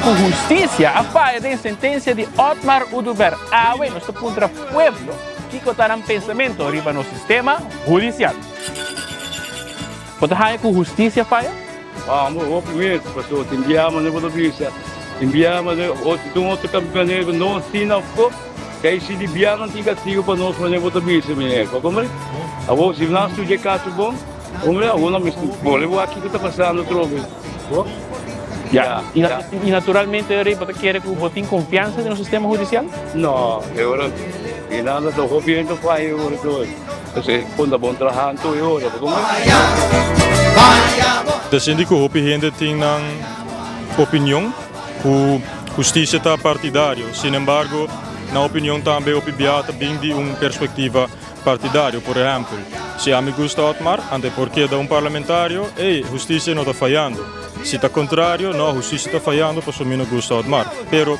com justiça a falha da sentença de Otmar Udubert. Bueno, esto contra pueblo que cotarán pensamento arriba no sistema judicial. Pode haver com justiça a falha? Vamos, primeiro, pastor, enviamos na polícia, enviamos um outro campeonato, não assina fogo, que aí se enviar não tem castigo para nós fazer outra polícia, menino. Como é? Agora, se nós temos caso bom, como é? Agora, vou levar aqui que está passando troco. Yeah. E naturalmente, você quer que você tenha confiança no sistema judicial? Não, eu e nada do governo faz agora todo. Você quando bom trabalho, eu como De síndico hopi gente tem uma opinião que justiça está partidário. Sin embargo, na opinião também hopi biata bem de perspectiva partidário. Por exemplo, se a mim gusta Otmar, ante porque da parlamentário, justiça não está falhando. Se está contrário, não, justiça está falhando, por isso não gusta Otmar. Pero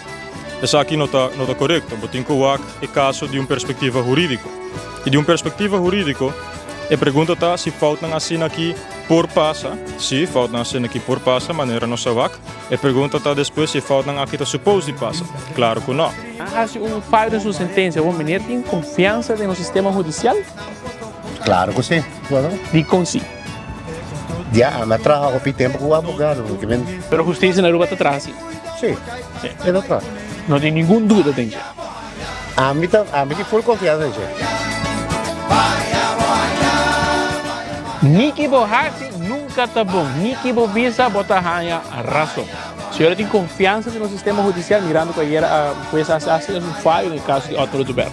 isso aqui não está correto. Botem que é caso de perspectiva jurídica. E de perspectiva jurídica, a pergunta está se faltam assim aqui por passa, se faltam assim aqui por passa, maneira nossa vaca. A pergunta está depois se faltam aqui está suposto de passa. Claro que não. Se falho de sua sentença, o menino tem confiança no sistema judicial? Claro que sim. Digo sim. Já, me trago com o tempo com o advogado. Pero a justiça na rua está atrás. Sim, é de atrás. Não tem nenhuma dúvida, tem que. A mim tem full confiança, gente. Niki Bohasi nunca está bom. Niki Bobisa bota ranha razão. A senhora tem confiança no sistema judicial, mirando que era coisa assim um falho no caso de Otmar Udubert?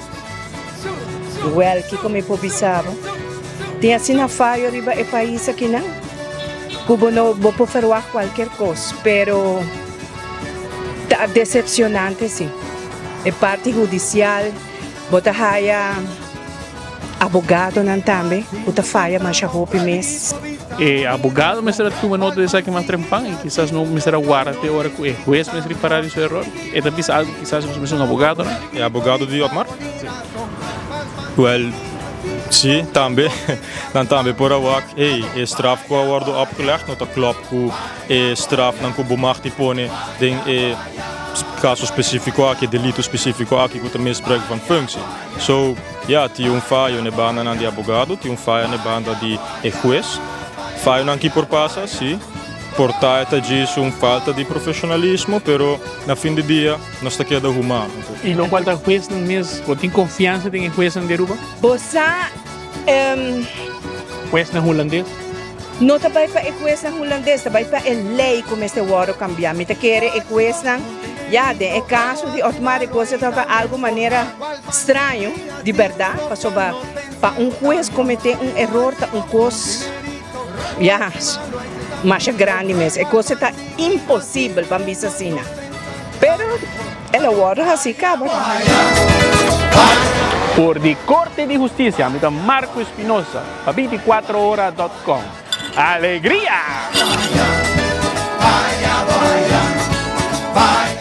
Well, que como eu pensava, tem assim na falha riba é país aqui não. Cubo não vou perdoar qualquer coisa, pero tá decepcionante sim. É parte judicial, bota raia abogado não também, bota falha mas a roupa mês. E abogado me será tu nota de saque mais trempang e quizás não me será guarda até hora que o juiz me será parar esse erro. É também algo quizás não se um abogado, não? É abogado de Otmar? Sim. Well, sim, também. Dan também por awak, straf ko wordt opgelegd, no ta klop ku straf nan ku bumachti pone den caso específico aqui, delito específico aqui com o misbruik van functie. So, ja, tinha falho na banda de abogado, tinha falho na banda de juiz. Falho aqui por passa, sim. Portanto, diz falta de profissionalismo, pero na fim do dia nós está queda humano. E não quanto a juiz no mês, você tem confiança em juiz na Aruba? Você Juiz na holandês? não está para o juiz na holandês, está para a lei como este word cambiar. Me te quer o juiz na é caso de Otmar e coisa estava algo maneira estranho, de verdade, para juiz cometer erro, coisa, mais grande mesmo, é coisa está impossível para mim assim. Pero ela hora assim acaba. Por de Corte de Justiça, me chamo Marco Espinosa, para 24horas.com. Alegria! Vaya.